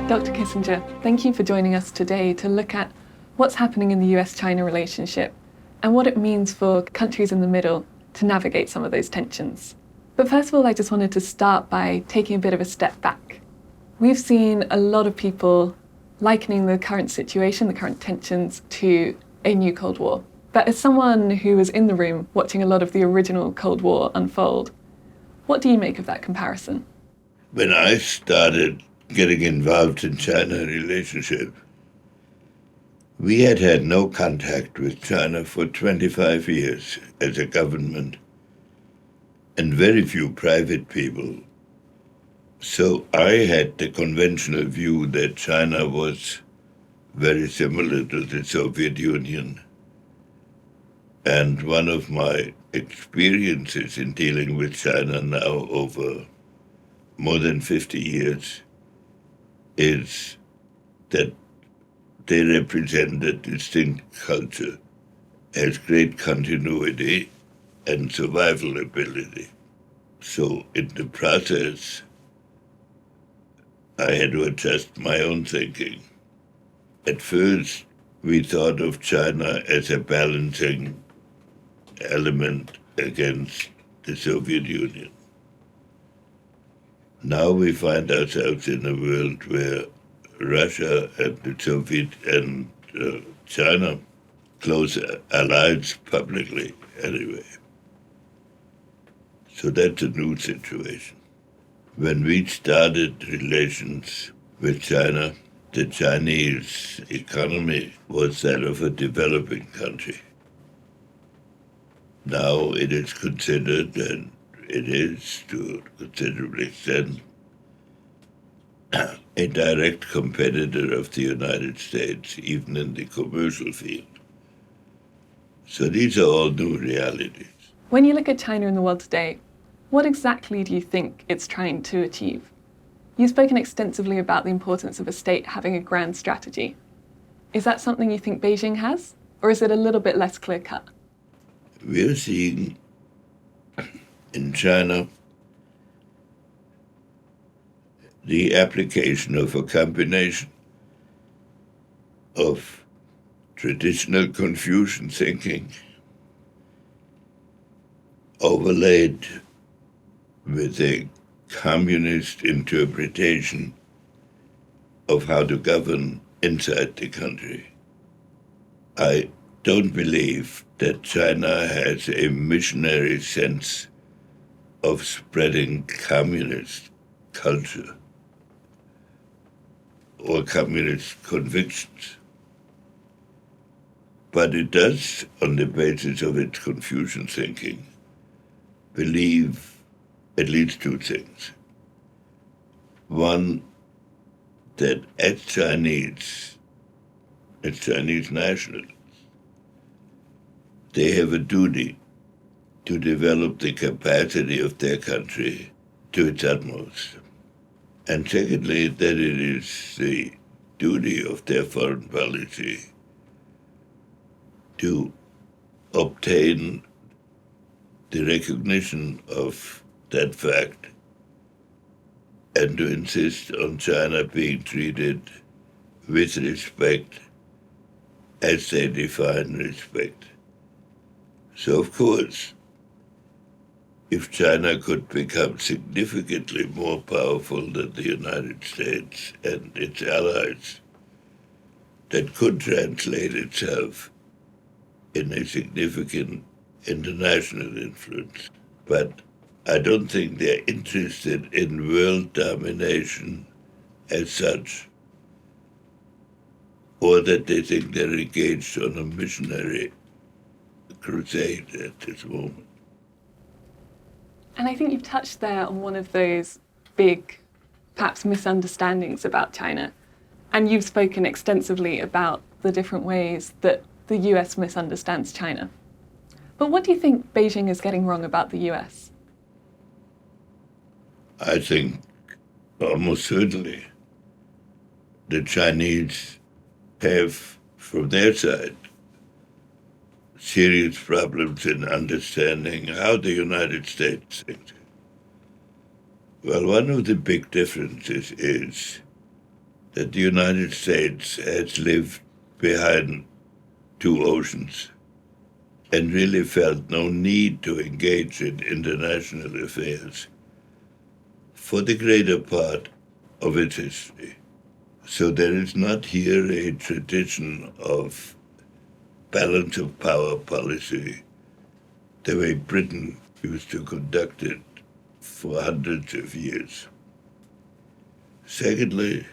Dr. Kissinger, thank you for joining us today to look at what's happening in the US-China relationship and what it means for countries in the middle to navigate some of those tensions. But first of all, I just wanted to start by taking a bit of a step back. We've seen a lot of people likening the current situation, the current tensions, to a new Cold War. But as someone who was in the room watching a lot of the original Cold War unfold, what do you make of that comparison? When I started getting involved in China relationship, we had no contact with China for 25 years as a government, and very few private people. So I had the conventional view that China was very similar to the Soviet Union. And one of my experiences in dealing with China now over more than 50 years is that they represent a distinct culture, has great continuity and survival ability. So in the process, I had to adjust my own thinking. At first, we thought of China as a balancing element against the Soviet Union. Now we find ourselves in a world where Russia and the Soviet and China, close allies publicly anyway. So that's a new situation. When we started relations with China, the Chinese economy was that of a developing country. Now it is considered, and it is to a considerable extent, a direct competitor of the United States, even in the commercial field. So these are all new realities. When you look at China in the world today, what exactly do you think it's trying to achieve? You've spoken extensively about the importance of a state having a grand strategy. Is that something you think Beijing has, or is it a little bit less clear-cut? We're seeing in China the application of a combination of traditional Confucian thinking overlaid with a communist interpretation of how to govern inside the country. I don't believe that China has a missionary sense of spreading communist culture or communist convictions. But it does, on the basis of its Confucian thinking, believe at least two things. One, that as Chinese nationals, they have a duty to develop the capacity of their country to its utmost. And secondly, that it is the duty of their foreign policy to obtain the recognition of that fact and to insist on China being treated with respect as they define respect. So, of course, if China could become significantly more powerful than the United States and its allies, that could translate itself in a significant international influence. But I don't think they're interested in world domination as such, or that they think they're engaged on a missionary crusade at this moment. And I think you've touched there on one of those big, perhaps, misunderstandings about China. And you've spoken extensively about the different ways that the US misunderstands China. But what do you think Beijing is getting wrong about the US? I think almost certainly the Chinese have, from their side, serious problems in understanding how the United States thinks. Well, one of the big differences is that the United States has lived behind two oceans and really felt no need to engage in international affairs for the greater part of its history. So there is not here a tradition of balance of power policy the way Britain used to conduct it for hundreds of years. Secondly,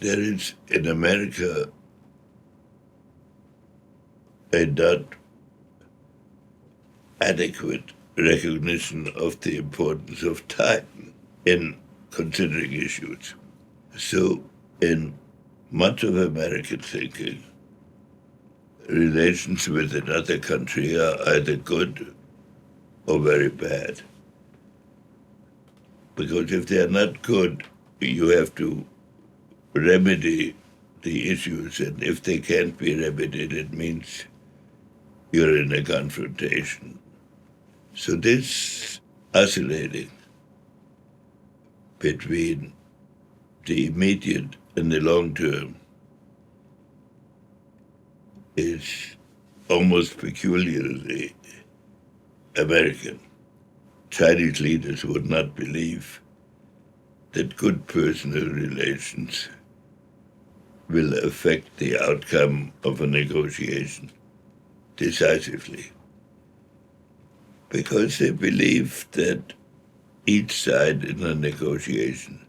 there is in America a not adequate recognition of the importance of time in considering issues. So, in much of American thinking, relations with another country are either good or very bad. Because if they are not good, you have to remedy the issues, and if they can't be remedied, it means you're in a confrontation. So this oscillating between the immediate and the long term is almost peculiarly American. Chinese leaders would not believe that good personal relations will affect the outcome of a negotiation decisively, because they believe that each side in a negotiation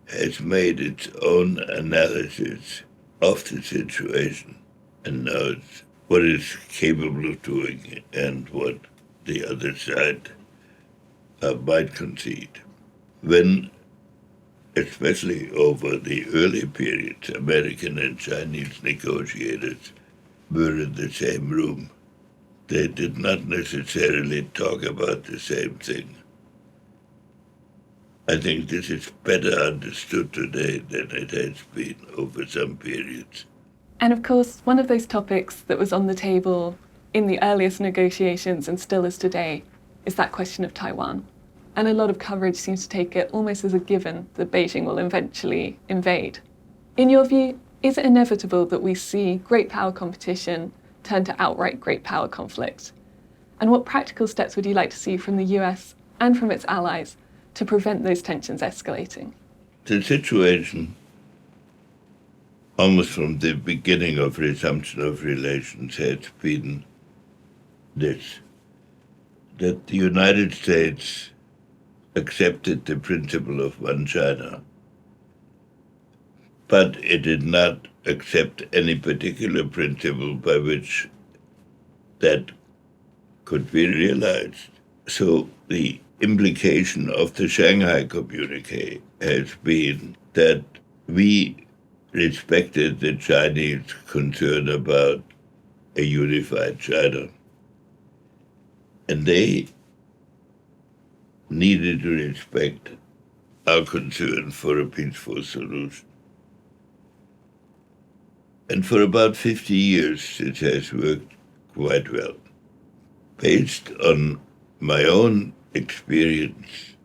has made its own analysis of the situation and knows what it is capable of doing and what the other side might concede. When, especially over the early periods, American and Chinese negotiators were in the same room, they did not necessarily talk about the same thing. I think this is better understood today than it has been over some periods. And of course, one of those topics that was on the table in the earliest negotiations and still is today is that question of Taiwan. And a lot of coverage seems to take it almost as a given that Beijing will eventually invade. In your view, is it inevitable that we see great power competition turn to outright great power conflict? And what practical steps would you like to see from the US and from its allies to prevent those tensions escalating? The situation, almost from the beginning of resumption of relations, has been this, that the United States accepted the principle of one China, but it did not accept any particular principle by which that could be realized. So the implication of the Shanghai communique has been that we respected the Chinese concern about a unified China, and they needed to respect our concern for a peaceful solution. And for about 50 years, it has worked quite well. Based on my own experience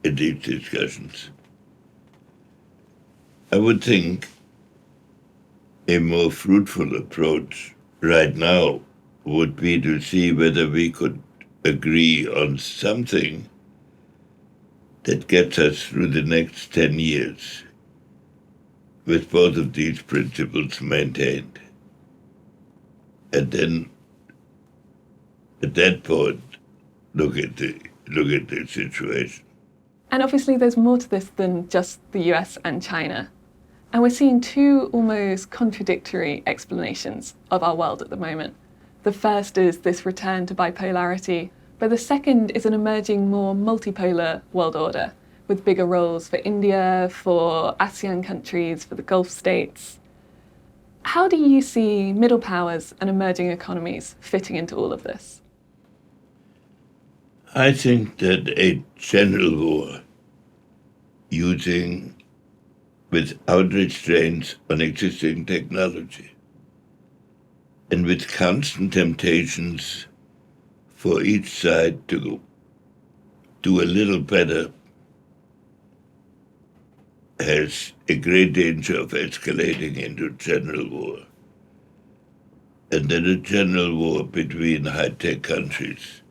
in these discussions, I would think a more fruitful approach right now would be to see whether we could agree on something that gets us through the next 10 years with both of these principles maintained. And then at that point, look at the situation. And obviously there's more to this than just the US and China. And we're seeing two almost contradictory explanations of our world at the moment. The first is this return to bipolarity, but the second is an emerging more multipolar world order with bigger roles for India, for ASEAN countries, for the Gulf states. How do you see middle powers and emerging economies fitting into all of this? I think that a general war using without restraints on existing technology and with constant temptations for each side to do a little better has a great danger of escalating into general war. And that a general war between high-tech countries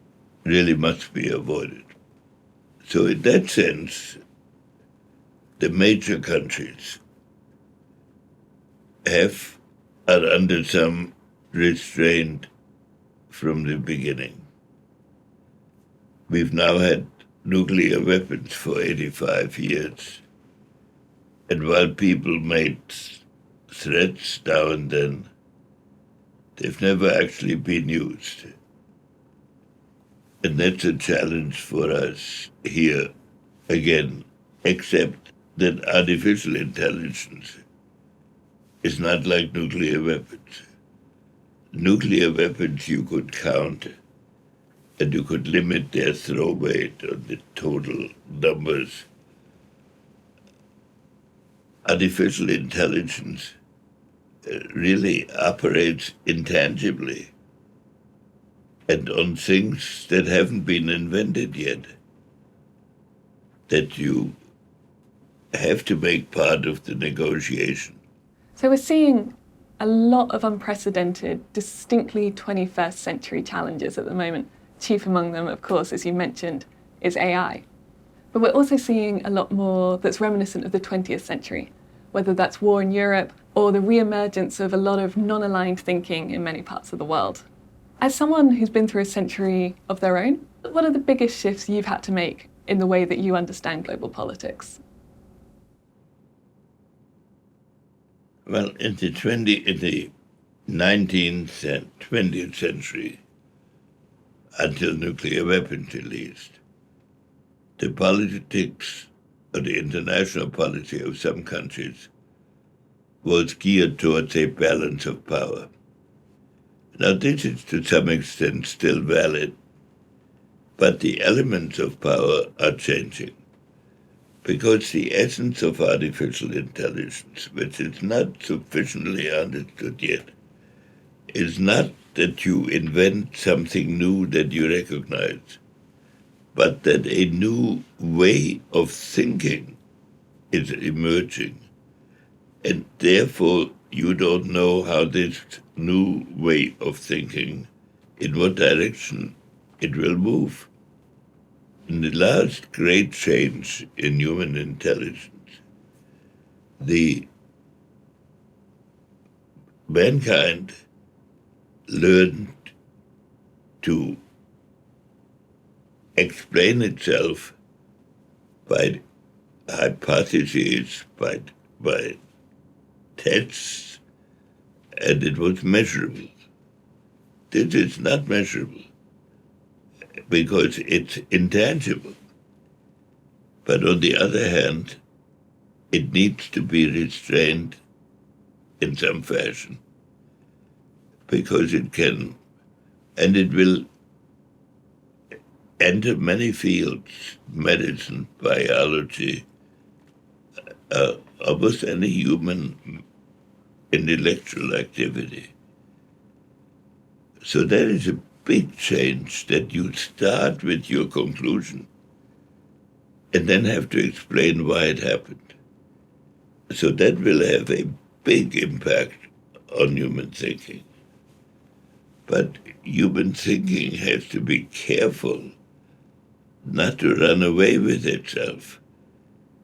really must be avoided. So in that sense, the major countries are under some restraint from the beginning. We've now had nuclear weapons for 85 years. And while people made threats now and then, they've never actually been used. And that's a challenge for us here, again, except that artificial intelligence is not like nuclear weapons. Nuclear weapons you could count, and you could limit their throw weight on the total numbers. Artificial intelligence really operates intangibly and on things that haven't been invented yet, that you have to make part of the negotiation. So we're seeing a lot of unprecedented, distinctly 21st century challenges at the moment. Chief among them, of course, as you mentioned, is AI. But we're also seeing a lot more that's reminiscent of the 20th century, whether that's war in Europe or the re-emergence of a lot of non-aligned thinking in many parts of the world. As someone who's been through a century of their own, what are the biggest shifts you've had to make in the way that you understand global politics? Well, in the 19th and 20th century, until nuclear weapons at least, the politics or the international policy of some countries was geared towards a balance of power. Now, this is to some extent still valid, but the elements of power are changing. Because the essence of artificial intelligence, which is not sufficiently understood yet, is not that you invent something new that you recognize, but that a new way of thinking is emerging. And therefore, you don't know how this new way of thinking, in what direction it will move. In the last great change in human intelligence, the mankind learned to explain itself by hypotheses, by tests, and it was measurable. This is not measurable because it's intangible. But on the other hand, it needs to be restrained in some fashion because it can, and it will enter many fields, medicine, biology, almost any human intellectual activity. So there is a big change that you start with your conclusion and then have to explain why it happened. So that will have a big impact on human thinking. But human thinking has to be careful not to run away with itself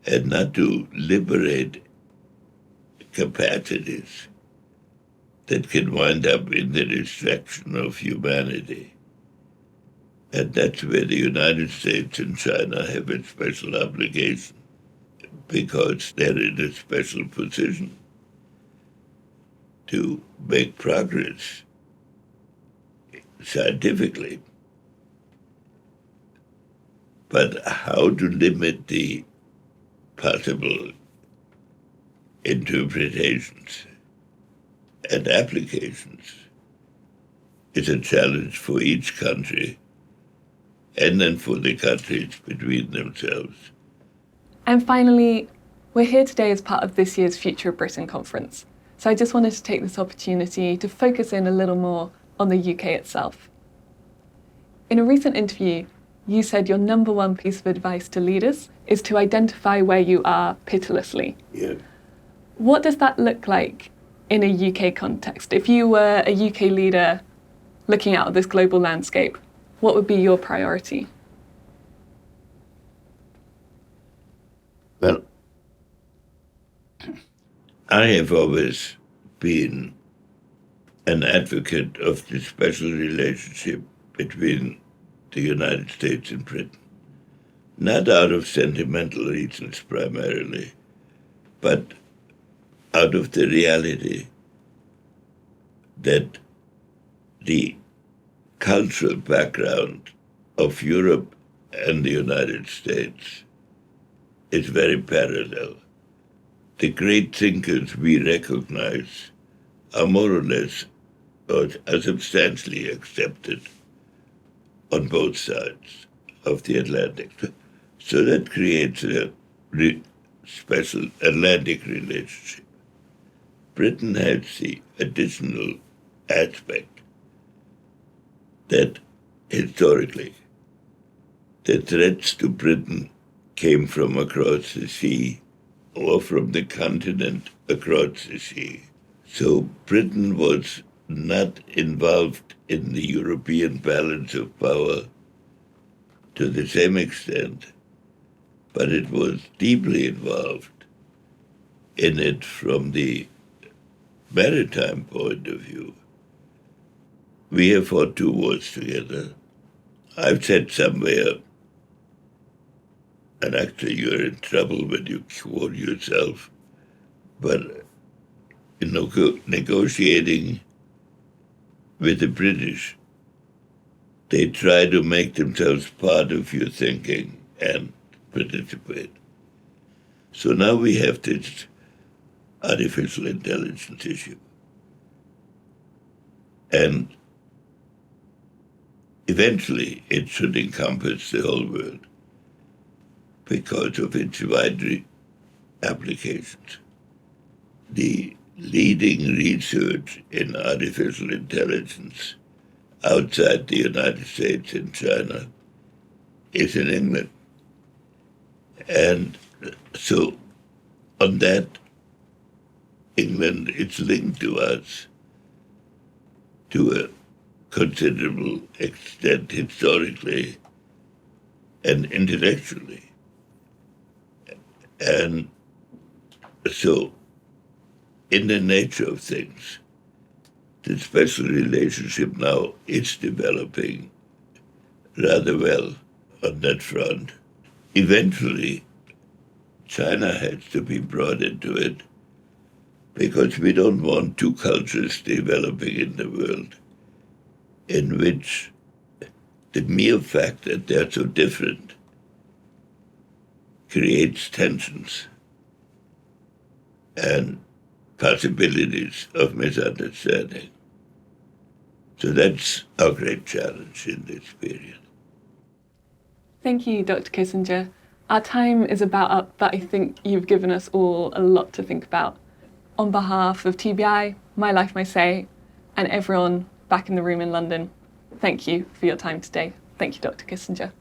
and not to liberate capacities that can wind up in the destruction of humanity. And that's where the United States and China have a special obligation, because they're in a special position to make progress scientifically. But how to limit the possible interpretations and applications is a challenge for each country and then for the countries between themselves. And finally, we're here today as part of this year's Future of Britain conference. So I just wanted to take this opportunity to focus in a little more on the UK itself. In a recent interview, you said your number one piece of advice to leaders is to identify where you are pitilessly. Yeah. What does that look like in a UK context? If you were a UK leader looking out at this global landscape, what would be your priority? Well, I have always been an advocate of the special relationship between the United States and Britain. Not out of sentimental reasons primarily, but out of the reality that the cultural background of Europe and the United States is very parallel. The great thinkers we recognize are more or less or are substantially accepted on both sides of the Atlantic. So that creates a special Atlantic relationship. Britain has the additional aspect that historically the threats to Britain came from across the sea or from the continent across the sea. So Britain was not involved in the European balance of power to the same extent, but it was deeply involved in it from the maritime point of view. We have fought 2 wars together. I've said somewhere, and actually you're in trouble when you quote yourself, but negotiating with the British, they try to make themselves part of your thinking and participate. So now we have this artificial intelligence issue. And eventually it should encompass the whole world because of its wide applications. The leading research in artificial intelligence outside the United States and China is in England. And so on that, England is linked to us to a considerable extent historically and intellectually. And so, in the nature of things, the special relationship now is developing rather well on that front. Eventually, China has to be brought into it because we don't want 2 cultures developing in the world in which the mere fact that they're so different creates tensions and possibilities of misunderstanding. So that's our great challenge in this period. Thank you, Dr. Kissinger. Our time is about up, but I think you've given us all a lot to think about. On behalf of TBI, My Life, My Say, and everyone back in the room in London, thank you for your time today. Thank you, Dr. Kissinger.